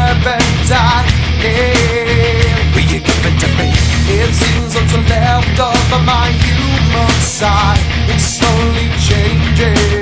haven't died. Will you give it to me? It seems what's left of my human side is slowly changing.